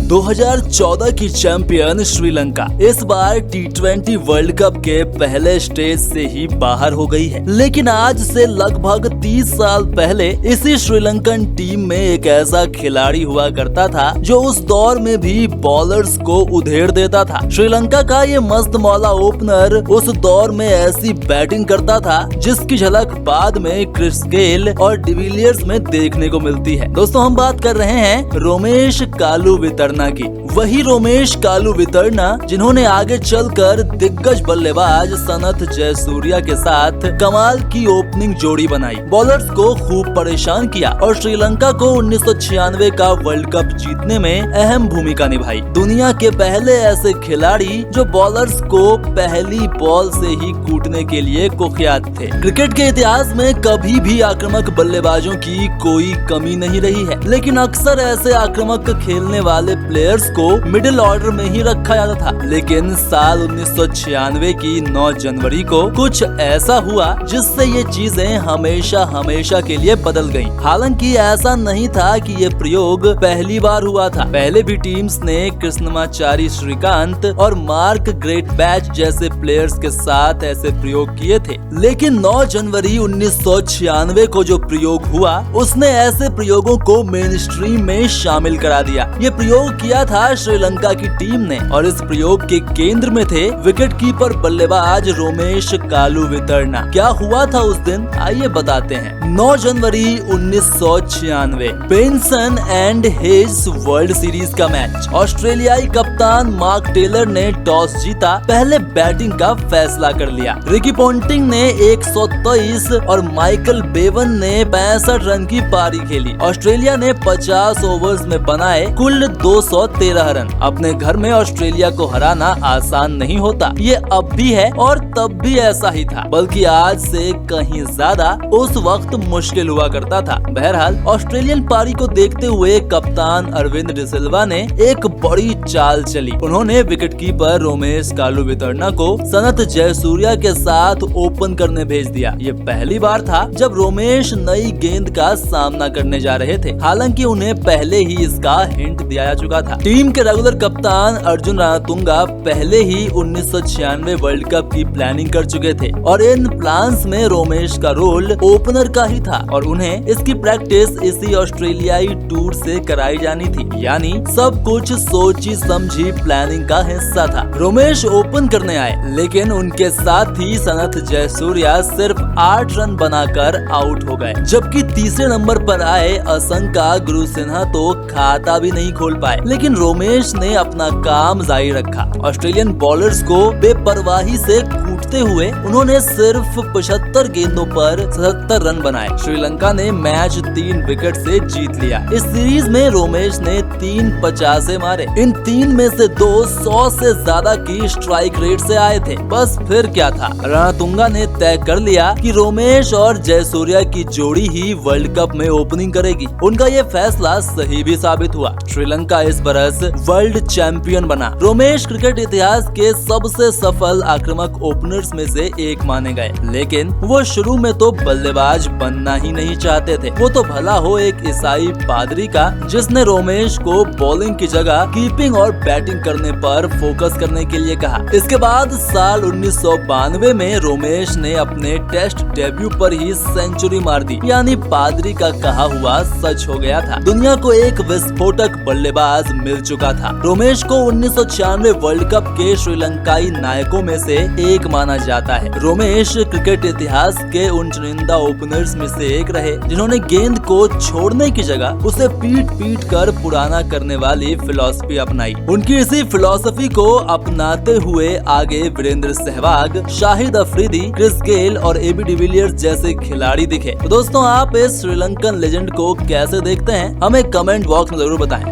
2014 की चैंपियन श्रीलंका इस बार T20 world cup के पहले स्टेज से ही बाहर हो गई है। लेकिन आज से लगभग 30 साल पहले इसी श्रीलंकन टीम में एक ऐसा खिलाड़ी हुआ करता था जो उस दौर में भी बॉलर्स को उधेड़ देता था। श्रीलंका का ये मस्त मौला ओपनर उस दौर में ऐसी बैटिंग करता था जिसकी झलक बाद में क्रिस गेल और डिविलियर्स में देखने को मिलती है। दोस्तों, हम बात कर रहे हैं रोमेश कालुवितर्ना की। वही रोमेश कालुवितर्ना जिन्होंने आगे चलकर दिग्गज बल्लेबाज सनथ जयसूर्या के साथ कमाल की ओपनिंग जोड़ी बनाई, बॉलर्स को खूब परेशान किया और श्रीलंका को 1996 का वर्ल्ड कप जीतने में अहम भूमिका निभाई। दुनिया के पहले ऐसे खिलाड़ी जो बॉलर्स को पहली बॉल से ही कूटने के लिए कुख्यात थे। क्रिकेट के इतिहास में कभी भी आक्रामक बल्लेबाजों की कोई कमी नहीं रही है, लेकिन अक्सर ऐसे आक्रामक खेलने वाले प्लेयर्स को मिडिल ऑर्डर में ही रखा जाता था। लेकिन साल 1996 की 9 जनवरी को कुछ ऐसा हुआ जिससे ये चीजें हमेशा के लिए बदल गईं। हालांकि ऐसा नहीं था कि ये प्रयोग पहली बार हुआ था। पहले भी टीम्स ने कृष्णमाचारी श्रीकांत और मार्क ग्रेटबैच जैसे प्लेयर्स के साथ ऐसे प्रयोग किए थे, लेकिन 9 जनवरी 1996 को जो प्रयोग हुआ उसने ऐसे प्रयोगों को मेन स्ट्रीम में शामिल करा दिया। ये प्रयोग किया था श्रीलंका की टीम ने और इस प्रयोग के केंद्र में थे विकेट कीपर बल्लेबाज रोमेश कालुवितर्ना। क्या हुआ था उस दिन, आइए बताते हैं। 9 जनवरी 1996 Benson and hedge world series का मैच। ऑस्ट्रेलियाई कप्तान मार्क टेलर ने टॉस जीता, पहले बैटिंग का फैसला कर लिया। रिकी पोंटिंग ने 123 और माइकल बेवन ने 65 रन की पारी खेली। ऑस्ट्रेलिया ने 50 ओवर्स में बनाए कुल 213 रन। अपने घर में ऑस्ट्रेलिया को हराना आसान नहीं होता, ये अब भी है और तब भी ऐसा ही था, बल्कि आज से कहीं ज्यादा उस वक्त मुश्किल हुआ करता था। बहरहाल ऑस्ट्रेलियन पारी को देखते हुए कप्तान अरविंद डिसिल्वा ने एक बड़ी चाल चली। उन्होंने विकेटकीपर रोमेश कालुवितर्ना को सनथ जयसूर्या के साथ ओपन करने भेज दिया। ये पहली बार था जब रोमेश नई गेंद का सामना करने जा रहे थे। हालांकि उन्हें पहले ही इसका हिंट दिया जा चुका था। टीम के रेगुलर कप्तान अर्जुन रणतुंगा पहले ही 1996 वर्ल्ड कप की प्लानिंग कर चुके थे और इन प्लान्स में रोमेश का रोल ओपनर का ही था और उन्हें इसकी प्रैक्टिस इसी ऑस्ट्रेलियाई टूर से कराई जानी थी। यानी सब कुछ सोची समझी प्लानिंग का हिस्सा था। रोमेश ओपन करने आए, लेकिन उनके साथ ही सनथ जयसूर्या सिर्फ 8 रन बनाकर आउट हो गए, जबकि तीसरे नंबर पर आए असंका गुरुसिन्हा तो खाता भी नहीं खोल पाए। लेकिन रोमेश ने अपना काम जारी रखा। ऑस्ट्रेलियन बॉलर्स को बेपरवाही से कूटते हुए उन्होंने सिर्फ 75 गेंदों पर 77 रन बनाए। श्रीलंका ने मैच 3 विकेट से जीत लिया। इस सीरीज में रोमेश ने 3 50 मारे। इन 3 में से 2 100 से ज्यादा की स्ट्राइक रेट से आए थे। बस फिर क्या था, रणतुंगा ने तय कर लिया कि रोमेश और जयसूर्या की जोड़ी ही वर्ल्ड कप में ओपनिंग करेगी। उनका ये फैसला सही भी साबित हुआ। श्रीलंका इस बरस वर्ल्ड चैंपियन बना। रोमेश क्रिकेट इतिहास के सबसे सफल आक्रामक ओपनर्स में से एक माने गए, लेकिन वो शुरू में तो बल्लेबाज बनना ही नहीं चाहते थे। वो तो भला हो एक ईसाई पादरी का जिसने रोमेश को बॉलिंग की जगह कीपिंग और बैटिंग करने पर फोकस करने के लिए कहा। इसके बाद साल 1992 में रोमेश ने अपने टेस्ट डेब्यू पर ही सेंचुरी मार दी। यानी पादरी का कहा हुआ सच हो गया था। दुनिया को एक विस्फोटक बल्लेबाज मिल चुका था। रोमेश को 1996 वर्ल्ड कप के श्रीलंकाई नायकों में से एक माना जाता है। रोमेश क्रिकेट इतिहास के उन चुनिंदा ओपनर्स में से एक रहे जिन्होंने गेंद को छोड़ने की जगह उसे पीट कर पुराना करने वाली फिलॉसफी अपनाई। उनकी इसी फिलॉसफी को अपनाते हुए आगे वीरेंद्र सहवाग, शाहिद अफरीदी, क्रिस गेल और एबी डिविलियर्स जैसे खिलाड़ी दिखे। तो दोस्तों, आप इस श्रीलंकन लेजेंड को कैसे देखते हैं, हमें कमेंट बॉक्स में जरूर बताएं।